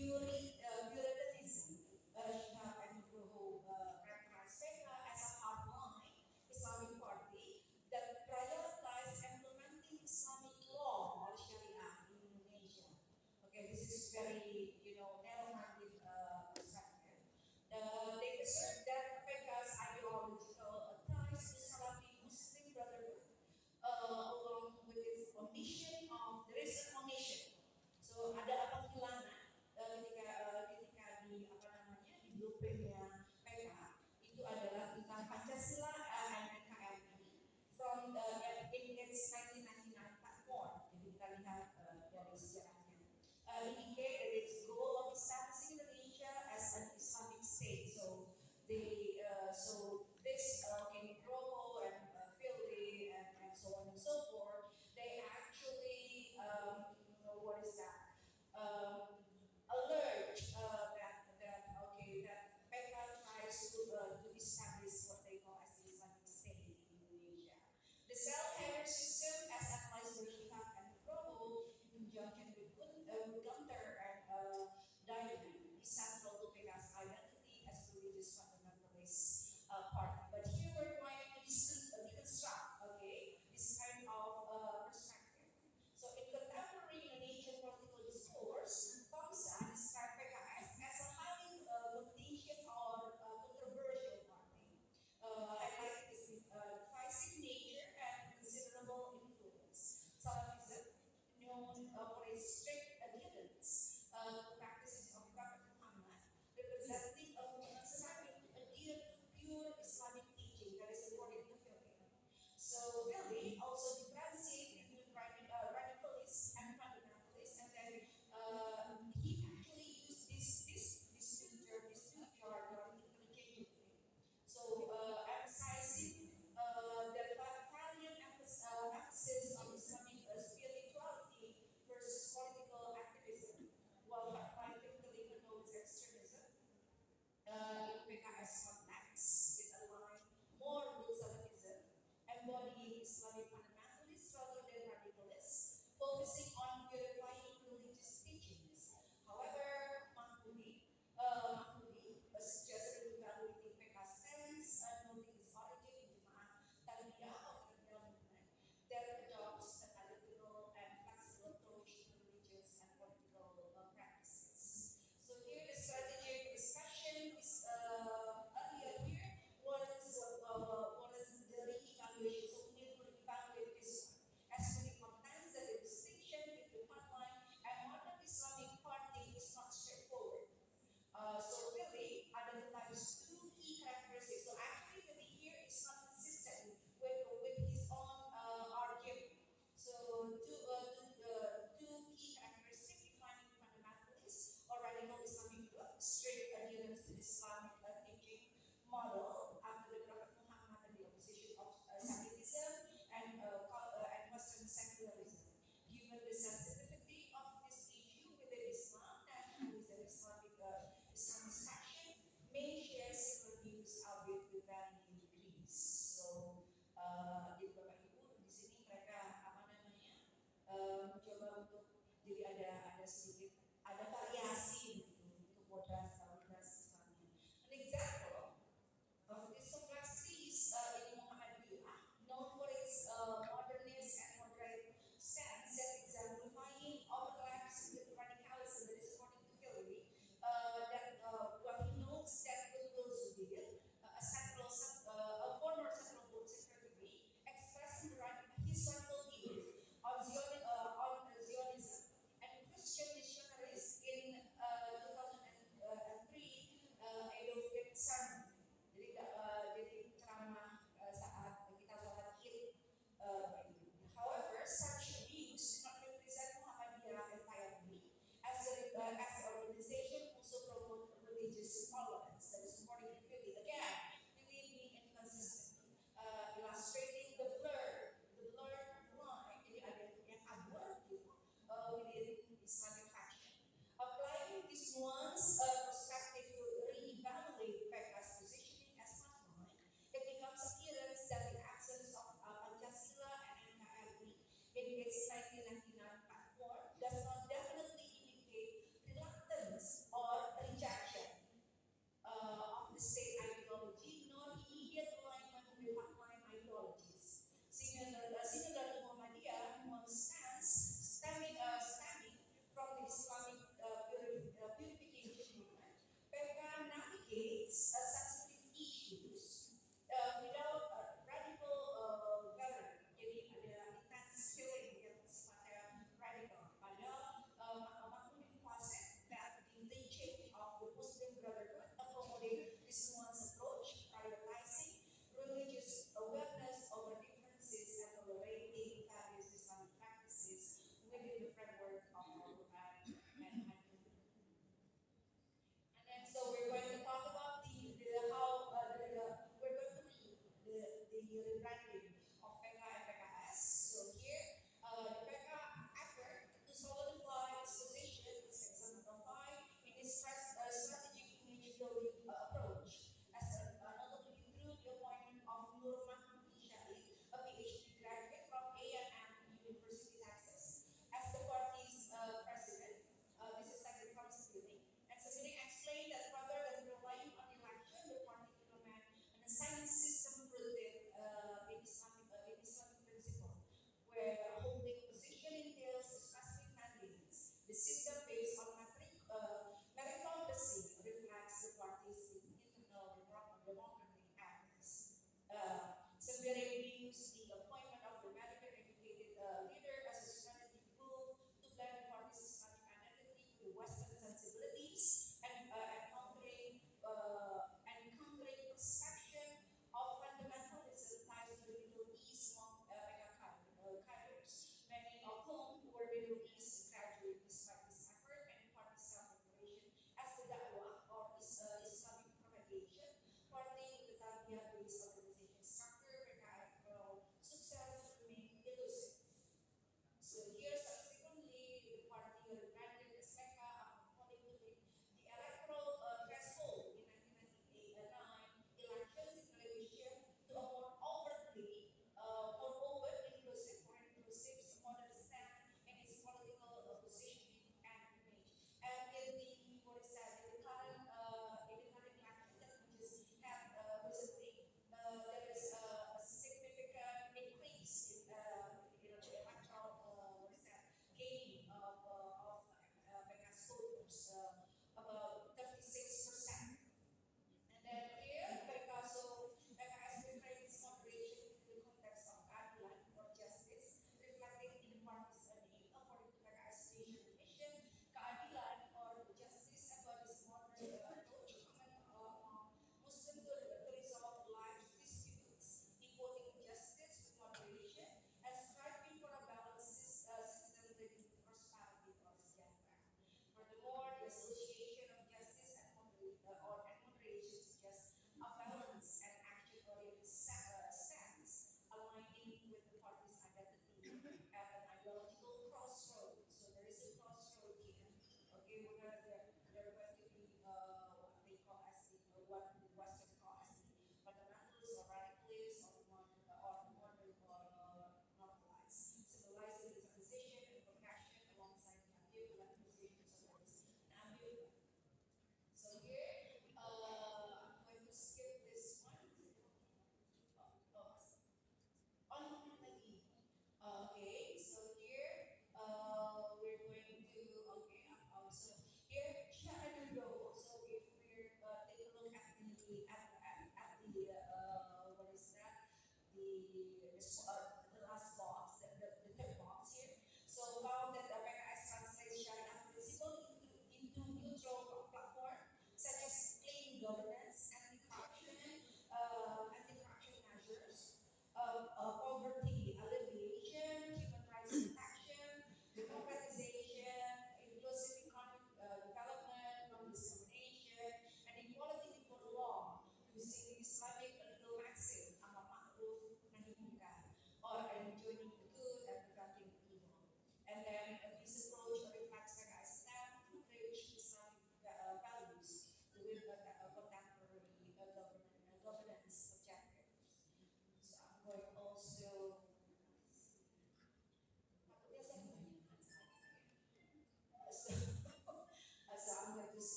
Puritanism, Shihab and Nugroho characterized as a hardline Islamic party that prioritized implementing Islamic law or Sharia in Indonesia. Okay, this is very, narrow-minded perspective. They assert that PK's ideological ties to Salafi Muslim Brotherhood, along with its omission of there is an omission. So ada penghilangan ketika di apa namanya di blueprintnya PK itu adalah tentang Pancasila and NKRI from in its 1999 platform. Jadi kita lihat dari sejarahnya. Indicate that it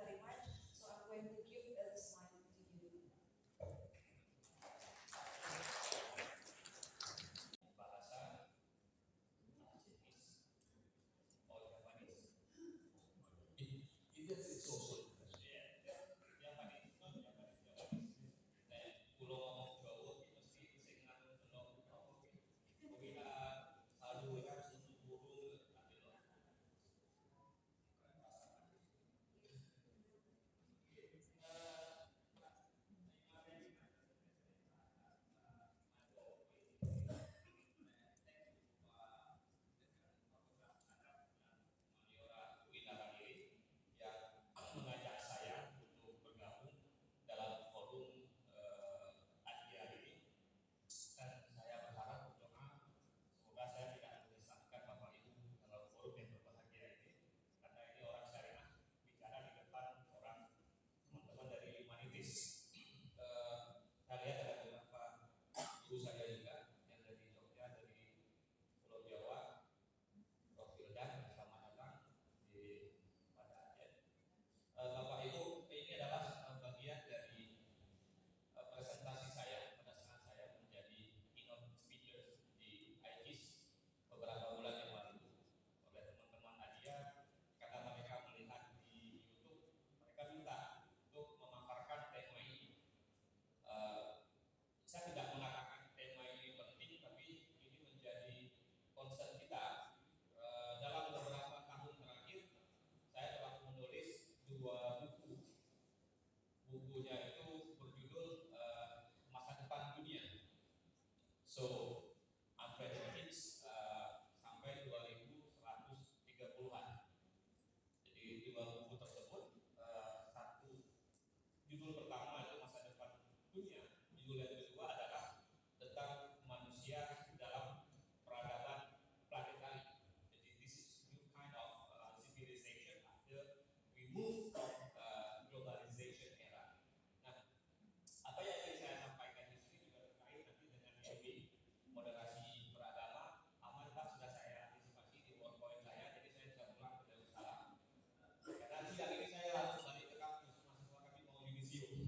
very much. So I'm going to give this mic to you. Bahasa Chinese or Japanese. It is also Japanese. Pulau ngomong Jawa mesti sing anu delok apa ki. Kuwi salu kan susu burung yang mengajak saya untuk bergabung dalam forum Adia ini, dan saya berharap berdoa semoga saya tidak menyesatkan Bapak Ibu dalam forum yang berbahagia ini, karena ini orang syariah bicara di depan orang teman-teman dari Humanitis. Saya lihat ada beberapa ibu saya juga yang dari Jogja, dari Pulau Jawa, Prof. Wildan, selamat datang di pada Aceh. Bapak Ibu, ini adalah bagian dari presentasi saya pada saat saya menjadi keynote speaker di IGIS beberapa bulan yang lalu oleh teman-teman Adia, karena mereka melihat di YouTube, mereka minta untuk memaparkan tema ini. Saya tidak mengatakan tema ini penting, tapi ini menjadi concern kita. Dalam beberapa tahun terakhir, saya telah menulis 2 buku. Bukunya itu berjudul Masa Depan Dunia. So, Unprecedented sampai 2130-an. Jadi 2 buku tersebut, satu judul pertama itu Masa Depan Dunia. Judul yang kedua adalah tentang manusia dalam peradaban planetari. Jadi this is new kind of civilization after we move from globalization era. Nah, apa yang ingin saya sampaikan di sini juga terkait nanti dengan MB moderasi beragama. Amanah sudah saya antisipasi di PowerPoint saya, jadi saya bisa pulang ke Darussalam. Karena siang ini saya langsung balik ke kampus, mahasiswa kami mau yudisium.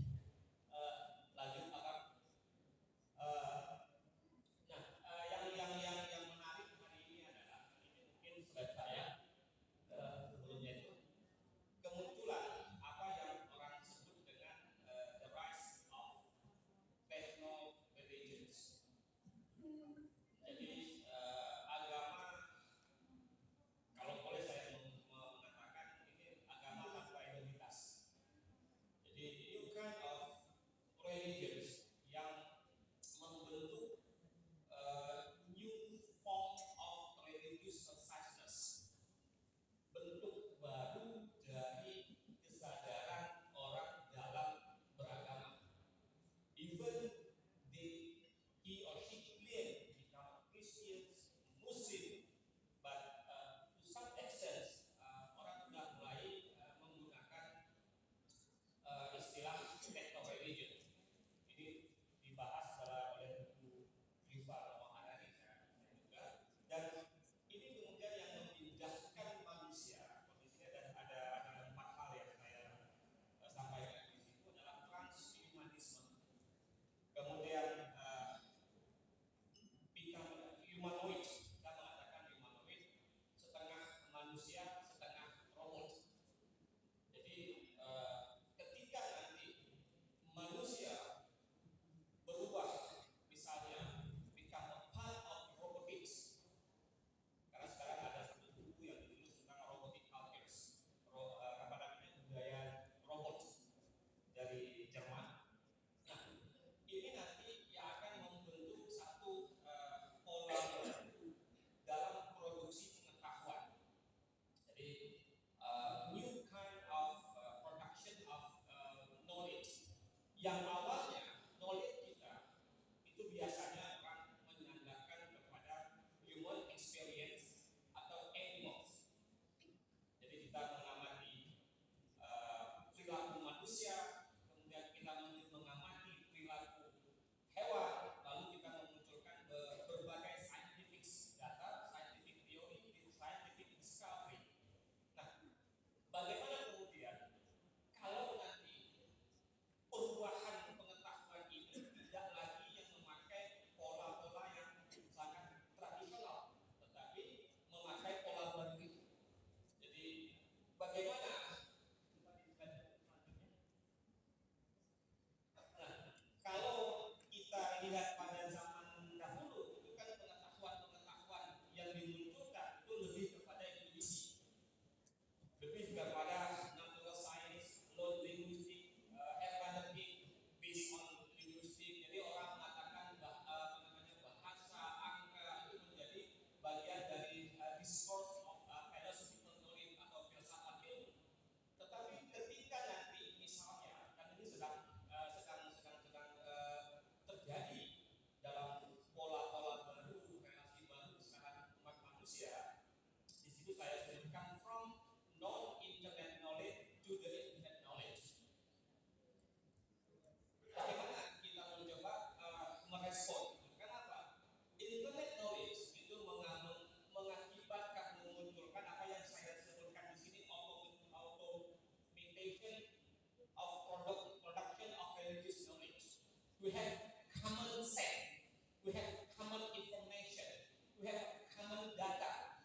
we have common set, we have common information, we have common data.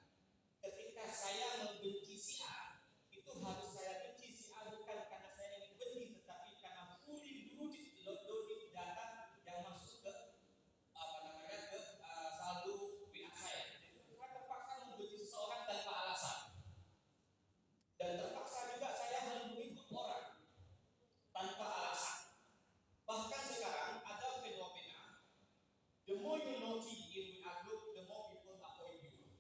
Ketika saya membenci si A, itu harus saya benci si A bukan karena saya ingin benci, tetapi karena fully loaded data yang masuk ke saldo WA saya. Jadi saya terpaksa membenci seseorang tanpa alasan, dan terpaksa juga saya harus mengikut orang tanpa alasan. Bahkan sekarang ada fenomena, the more you naughty in WA group, the more people avoid you.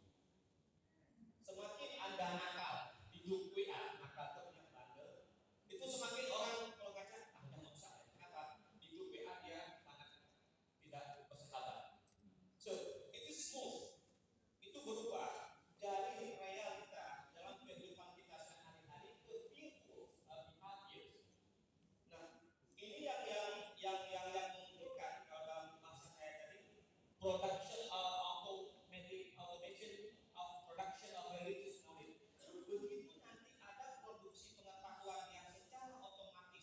Semakin Anda nakal di grup WA, nakal itu punya bandel, itu semakin orang kalau baca, Anda nggak usah. Kenapa? Di grup WA dia sangat tidak bersahabat. So, itu smooth, itu berubah dari realita dalam kehidupan kita sehari-hari ke virtual behavior. Nah, ini yang menunjukkan kalau dalam bahasa saya tadi, production automation of production of religious knowledge. Begitu nanti ada produksi pengetahuan yang secara otomatis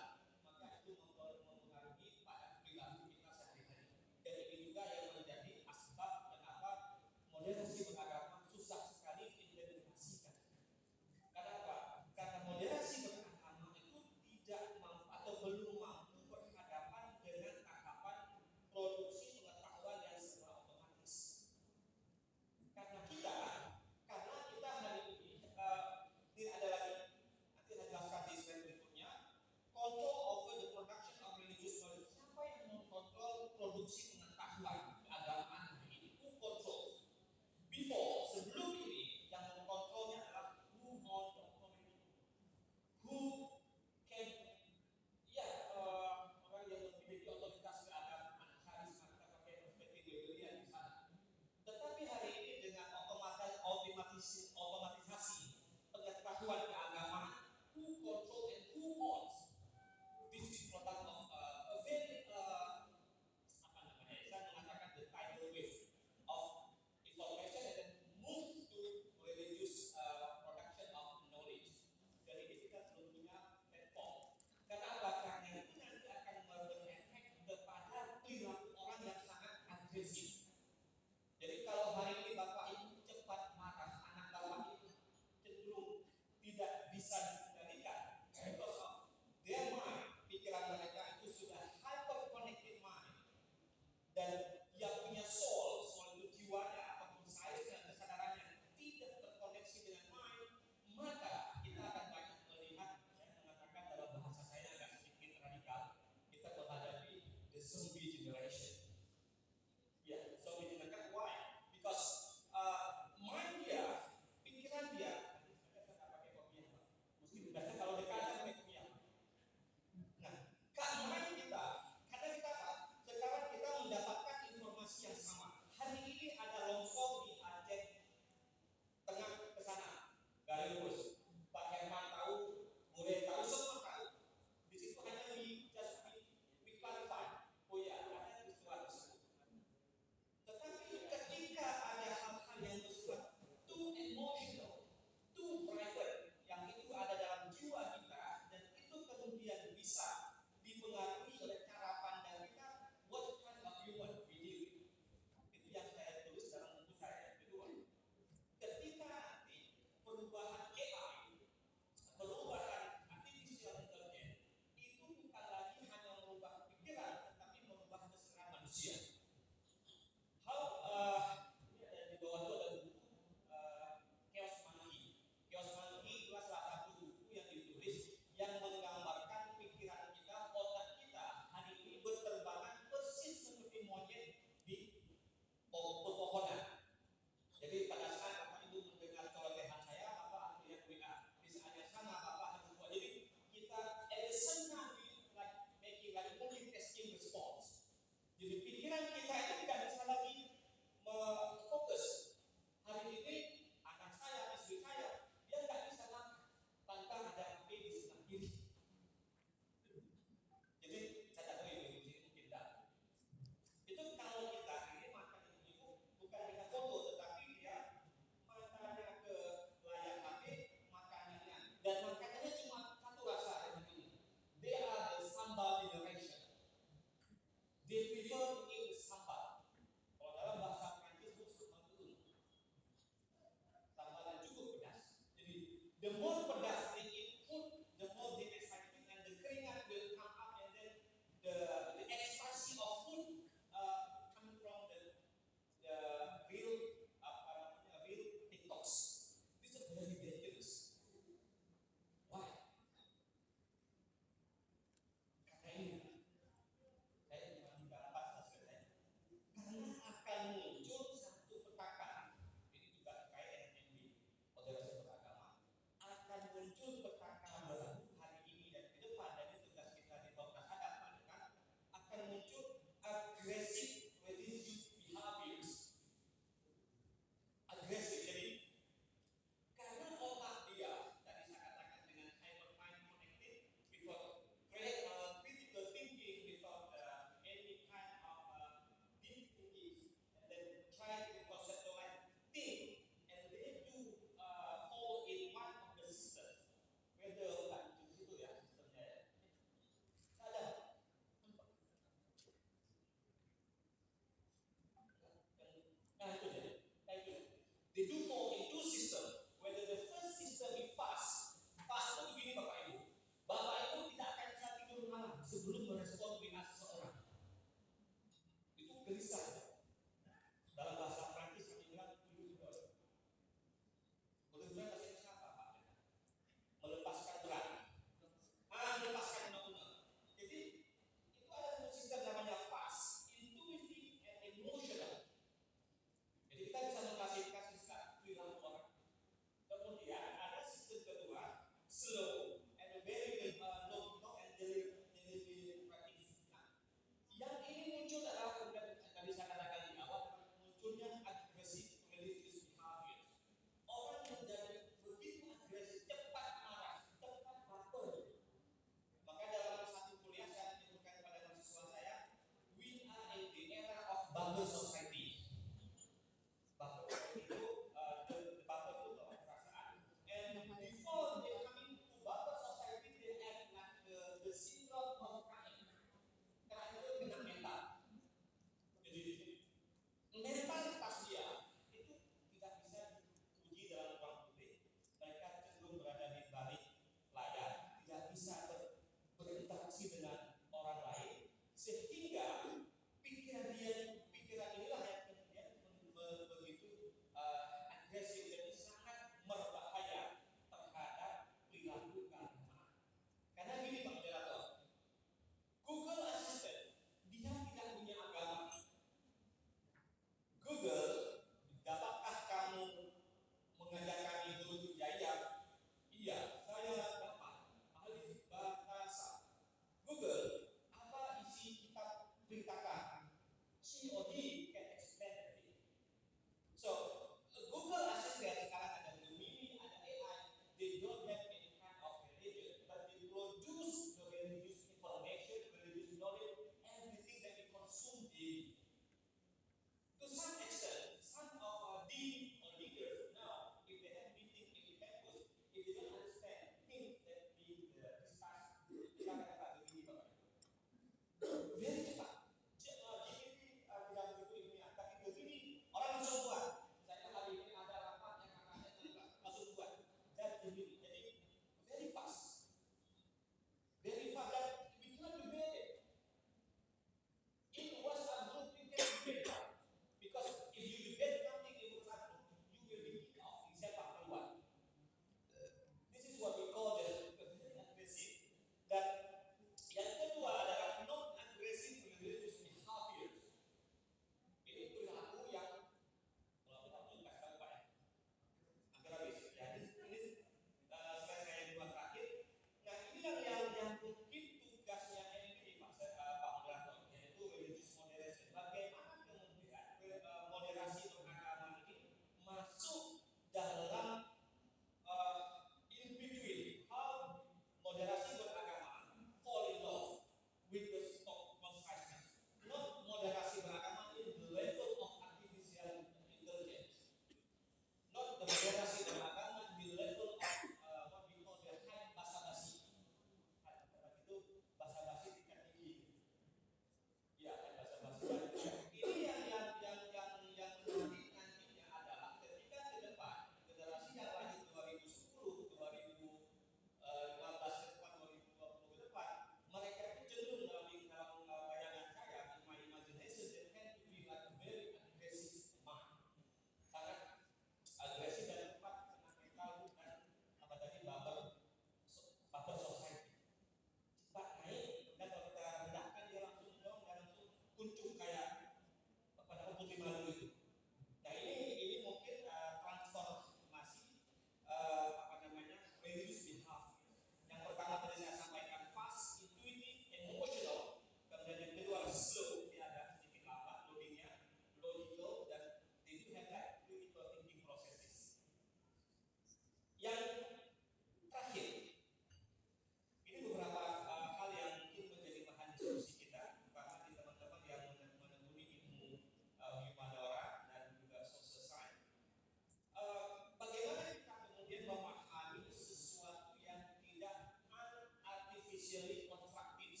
socially constructive,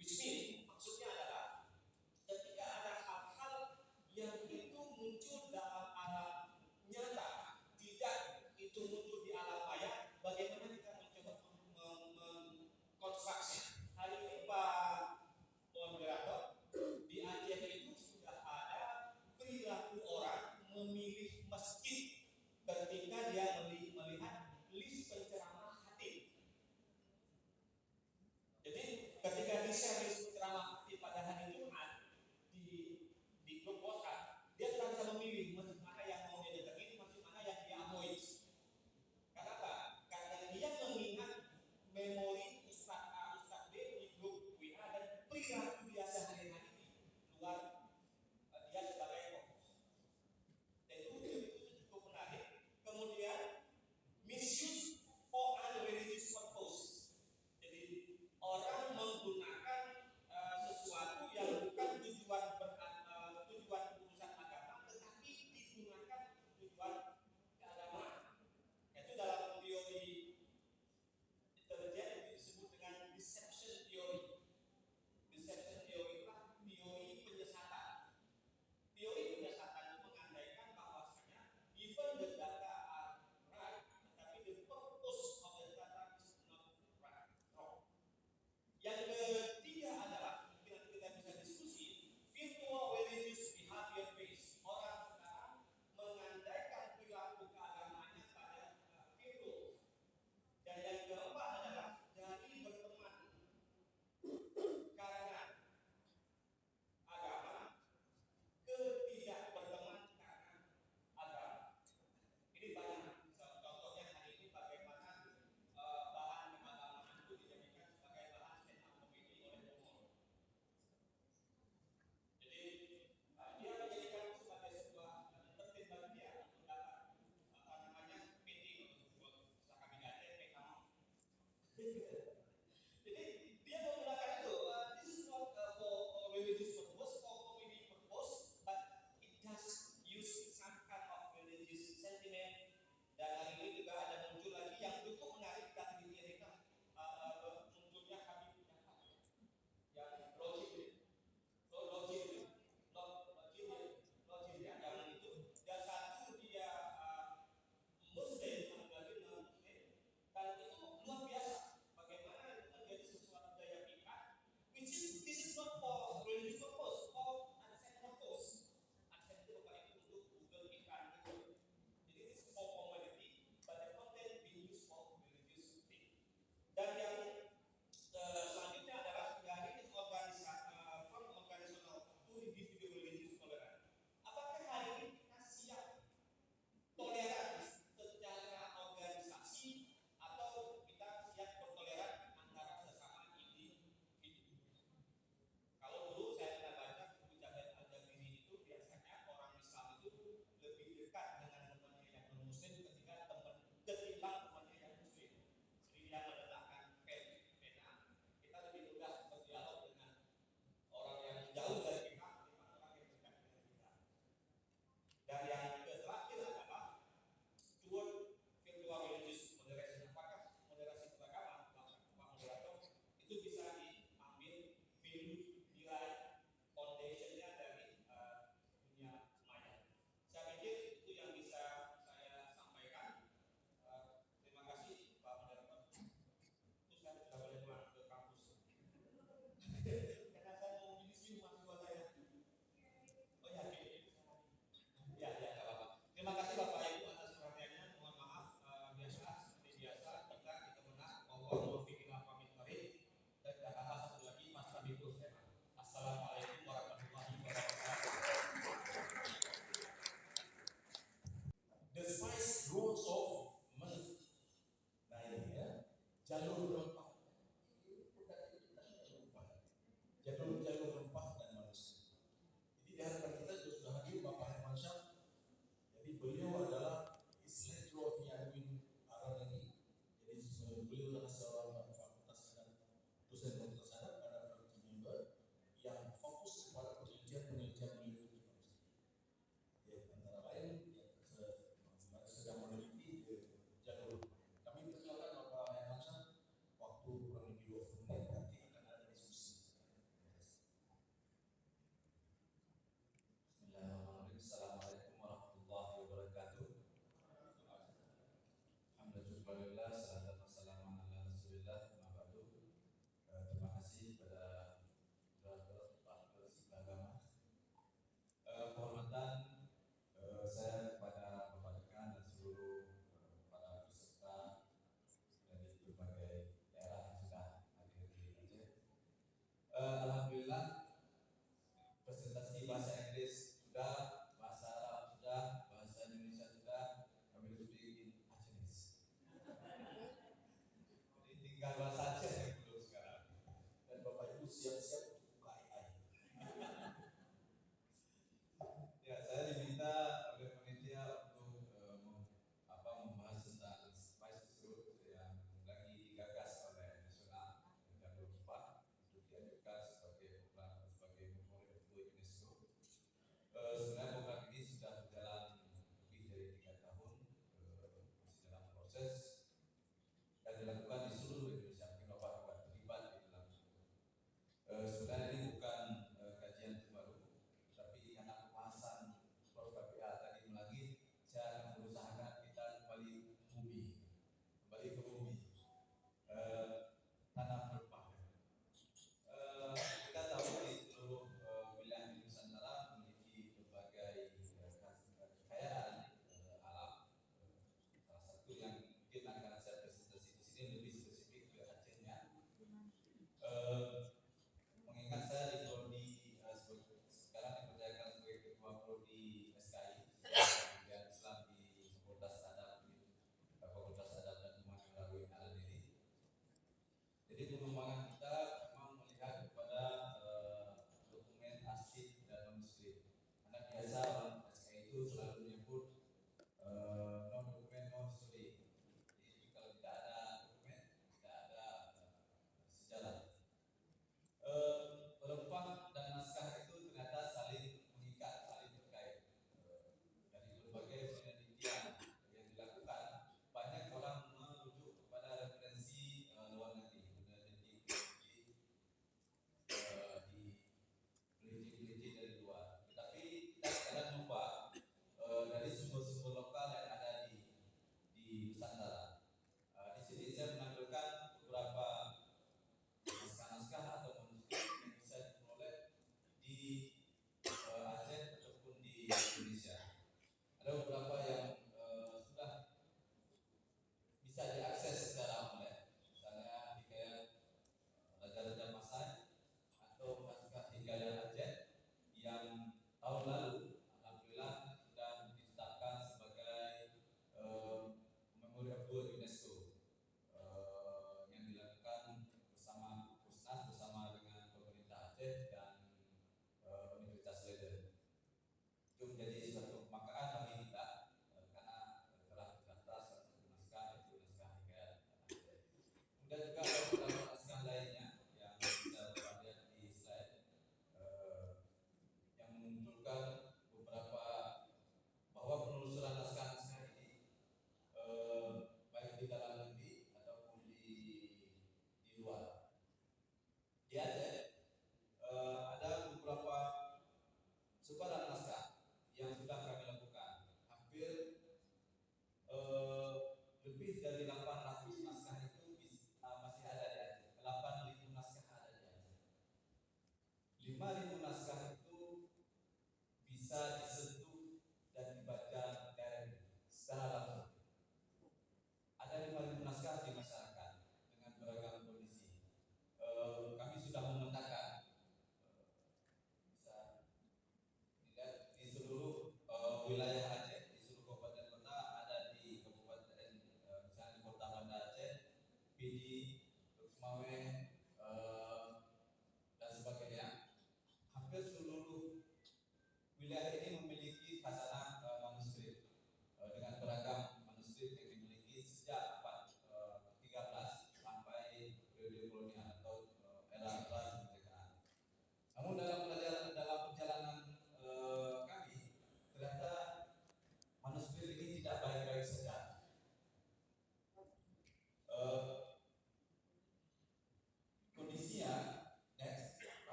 which means maksudnya adalah ketika ada hal-hal yang itu muncul dalam alam nyata, tidak itu muncul di alam maya, bagaimana kita mencoba mengkonstruksinya. Hari ini Pak moderator, di Aceh itu sudah ada perilaku orang memilih masjid ketika dia melihat list penceramah khatib. Jadi ketika di-share list penceramah khatib pada hari Jumat di grup WhatsApp, dia sudah bisa memilih masjid mana yang mau dia datangin, masjid mana yang dia avoid. Kenapa? Karena dia mengingat memori Ustaz A, Ustaz B di grup WA dan perilaku dia sehari-hari di luar dia sebagai fokus. Dan itu cukup menarik. Kemudian misuse for unreligious purpose. Jadi orang menggunakan sesuatu yang bukan tujuan urusan agama, tetapi digunakan tujuan keagamaan. Itu dalam teori intelijen itu disebut dengan deception theory. Deception theory adalah teori penyesatan. Teori penyesatan itu mengandaikan bahwasanya even the data are right, tetapi the purpose of the data is not right, wrong. Yang ketiga adalah nanti kita bisa diskusi virtual religious behavior based. Orang sekarang mengandaikan perilaku keagamaannya pada virtual. Dan yang keempat adalah dari berteman karena agama ke tidak berteman karena agama. Ini banyak. Contohnya hari ini bagaimana bahan keagamaan itu dijadikan sebagai bahan stand up comedy oleh humor. Jadi dia menjadikan itu sebagai sebuah entertain bagi dia untuk dapat PT untuk usaha kami Jadi dia menggunakan itu. This is not for religious purpose, for comedy purpose, but it does use some kind of religious sentiment. Dan hari ini juga ada muncul lagi yang cukup menarik dan dirikan munculnya Habib yang logik yang itu. Dan satu dia Muslim, lagi non Muslim, dan itu luar biasa. Bagaimana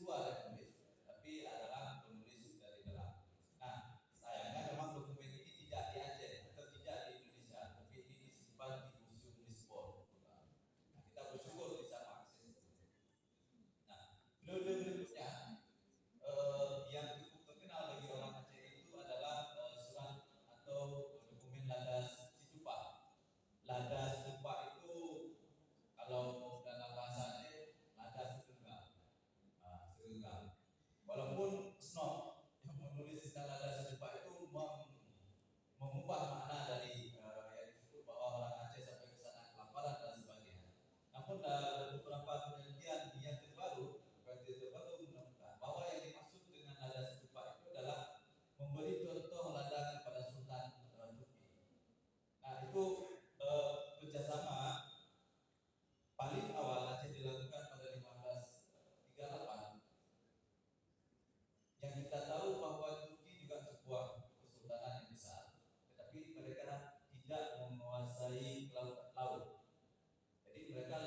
luar yang menulis, tapi adalah penulis dari dalam. Nah, sayangnya memang dokumen ini tidak di Aceh atau tidak di Indonesia, tapi ini disimpan di Museum Lisbon. Nah, kita bersyukur bisa mengakses itu. Nah, periode berikutnya yang cukup terkenal bagi orang Aceh itu adalah surat atau dokumen Lada Situpa. Lada Situpa itu kalau dalam bahasa Aceh lada segenggam. Segenggam. Walaupun Snow yang menulis tentang Lada Situpa itu mengubah makna dari yang disebut bahwa orang Aceh sampai ke sana kelaparan dan sebagainya. Namun dalam beberapa penelitian yang terbaru menemukan bahwa yang dimaksud dengan lada setupa itu adalah memberi contoh ladang kepada Sultan Turki. Nah, itu kerjasama paling awal Aceh dilakukan pada 1538. Yang kita tahu bahwa Turki juga sebuah kesultanan yang besar, tetapi mereka tidak menguasai laut. Jadi mereka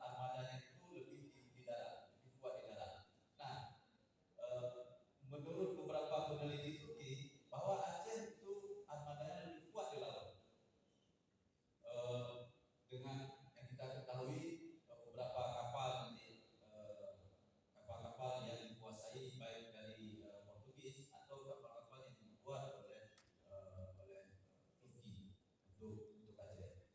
armadanya itu lebih di darat, lebih kuat di darat. Nah, menurut beberapa peneliti Turki bahwa Aceh itu armadanya lebih kuat di laut. Dengan yang kita ketahui beberapa kapal nanti kapal-kapal yang dikuasai baik dari Portugis atau kapal-kapal yang dibuat oleh Turki untuk Aceh.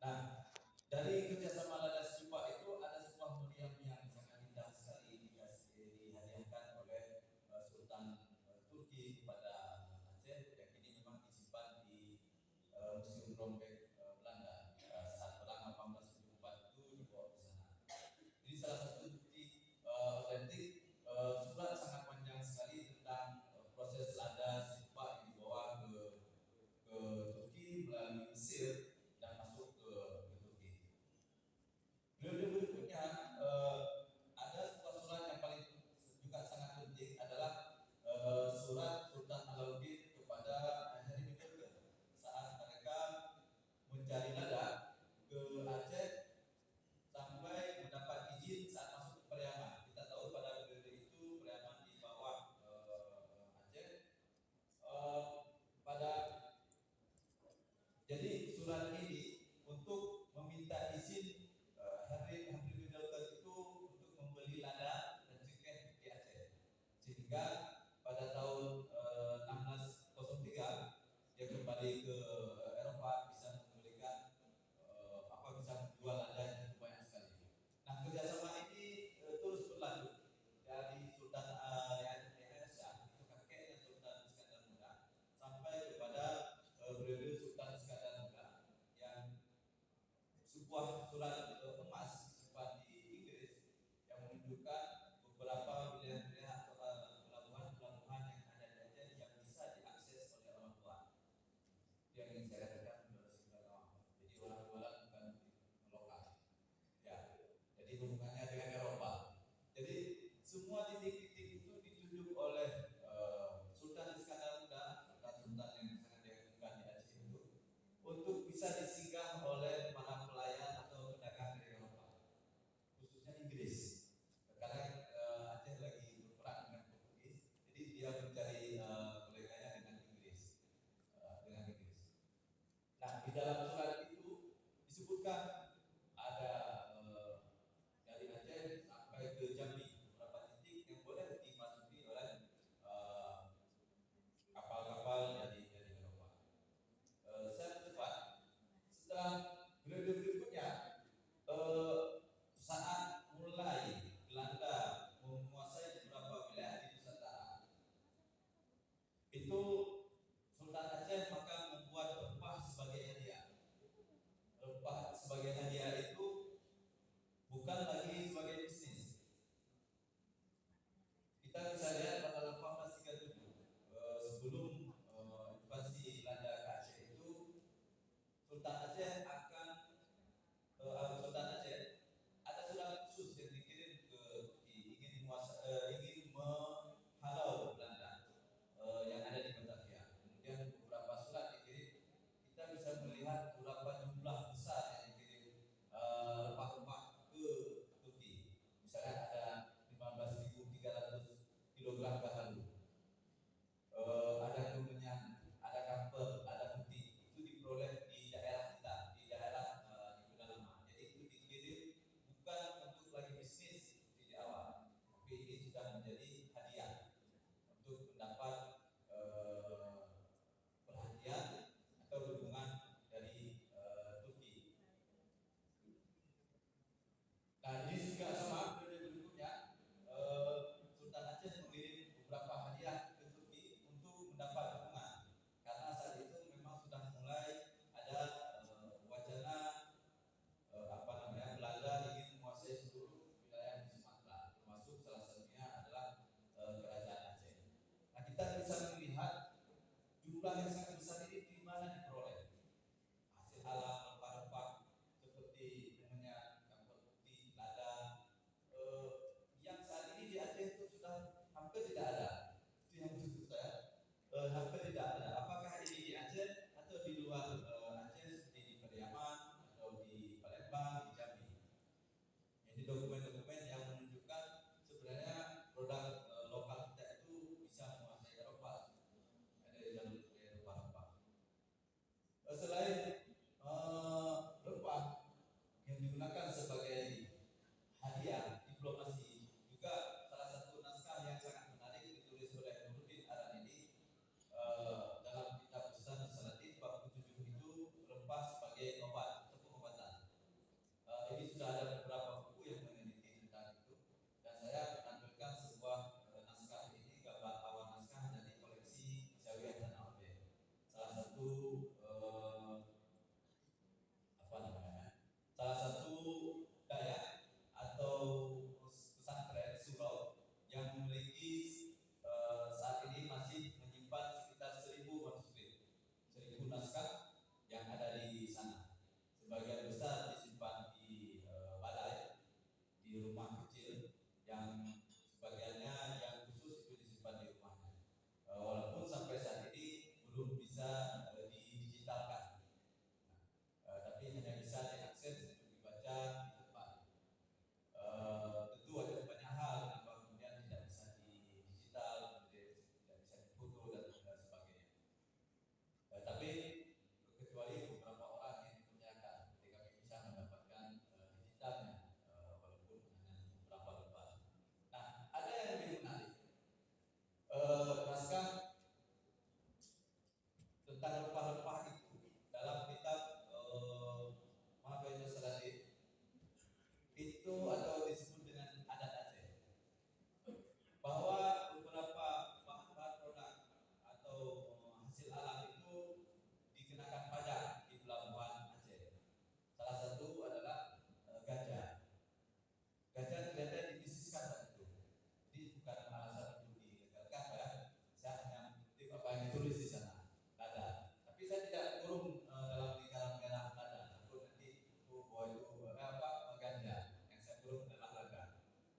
Nah, dari kerjasama Lada Situpa itu ada sebuah meriam yang sangat indah sekali dihadiahkan oleh Sultan Turki kepada Aceh, yang ini memang disimpan di Museum Rombeng Belanda saat perang 1874 itu dibawa ke sana. Ini salah satu bukti otentik. Surat sangat panjang sekali tentang proses Lada Situpa yang dibawa ke Turki melalui Mesir dan masuk ke Turki. Periode berikutnya ada sebuah surat yang paling juga sangat penting adalah surat Sultan Alauddin kepada Henry Middleton saat mereka mencari lada ke Aceh sampai mendapat izin saat masuk ke Periaman. Kita tahu pada periode itu Periaman di bawah Aceh. Jadi surat ini untuk meminta izin Henry Middleton itu untuk membeli lada dan cengkeh di Aceh, sehingga pada tahun 1603 dia kembali ke Eropa, bisa membelikan bisa menjual lada yang cukup banyak sekali. Nah, kerjasama ini terus berlanjut dari Sultan Riayat Shah, itu kakeknya Sultan Iskandar Muda, sampai kepada periode Sultan Iskandar Muda yang sebuah surat emas disimpan di Inggris yang menunjukkan beberapa wilayah-wilayah atau pelabuhan-pelabuhan yang ada di Aceh yang bisa diakses oleh orang tua. Itu yang ingin saya katakan menurut saudara. Jadi orang jualan bukan lokal. Ya, jadi hubungannya dengan Eropa. Jadi semua titik-titik itu ditunjuk oleh Sultan Iskandar Muda, sultan yang sangat diagungkan di Aceh itu, untuk bisa disinggah oleh para pelayan atau pedagang dari Eropa, khususnya Inggris. Karena Aceh lagi berperang dengan Portugis, jadi dia mencari koleganya dengan Inggris. Nah, di dalam surat itu disebutkan ada dari Aceh sampai ke Jambi beberapa titik yang boleh dimasuki oleh kapal-kapal dari Eropa. Saya cepat. Setelah periode berikutnya, saat mulai Belanda menguasai beberapa wilayah di Nusantara, itu Sultan Aceh maka membuat rempah sebagai hadiah. Rempah sebagai hadiah itu bukan lagi sebagai bisnis. Kita bisa lihat pada 1837 sebelum invasi Belanda ke Aceh itu, Sultan Aceh ada surat khusus yang dikirim ke Turki ingin menghalau Belanda yang ada di Batavia. Kemudian beberapa surat dikirim, kita bisa melihat beberapa jumlah besar yang dikirim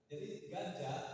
Jadi ganja